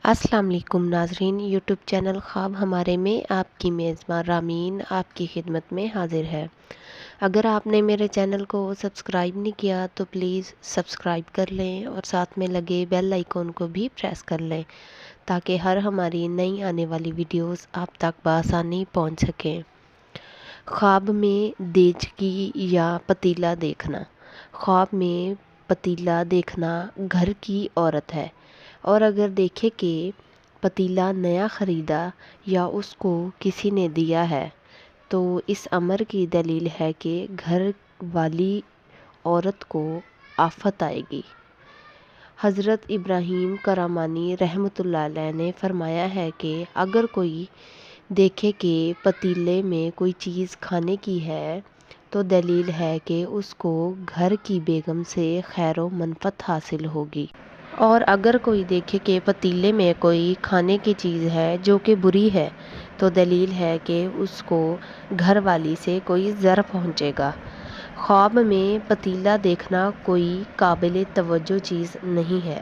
السلام علیکم ناظرین، یوٹیوب چینل خواب ہمارے میں آپ کی میزبان رامین آپ کی خدمت میں حاضر ہے۔ اگر آپ نے میرے چینل کو سبسکرائب نہیں کیا تو پلیز سبسکرائب کر لیں اور ساتھ میں لگے بیل آئیکن کو بھی پریس کر لیں تاکہ ہر ہماری نئی آنے والی ویڈیوز آپ تک بآسانی پہنچ سکیں۔ خواب میں دیچکی یا پتیلا دیکھنا۔ خواب میں پتیلا دیکھنا گھر کی عورت ہے، اور اگر دیکھے کہ پتیلا نیا خریدا یا اس کو کسی نے دیا ہے تو اس امر کی دلیل ہے کہ گھر والی عورت کو آفت آئے گی۔ حضرت ابراہیم کرامانی رحمۃ اللہ علیہ نے فرمایا ہے کہ اگر کوئی دیکھے کہ پتیلے میں کوئی چیز کھانے کی ہے تو دلیل ہے کہ اس کو گھر کی بیگم سے خیر و منفعت حاصل ہوگی، اور اگر کوئی دیکھے کہ پتیلے میں کوئی کھانے کی چیز ہے جو کہ بری ہے تو دلیل ہے کہ اس کو گھر والی سے کوئی ضرر پہنچے گا۔ خواب میں پتیلا دیکھنا کوئی قابل توجہ چیز نہیں ہے۔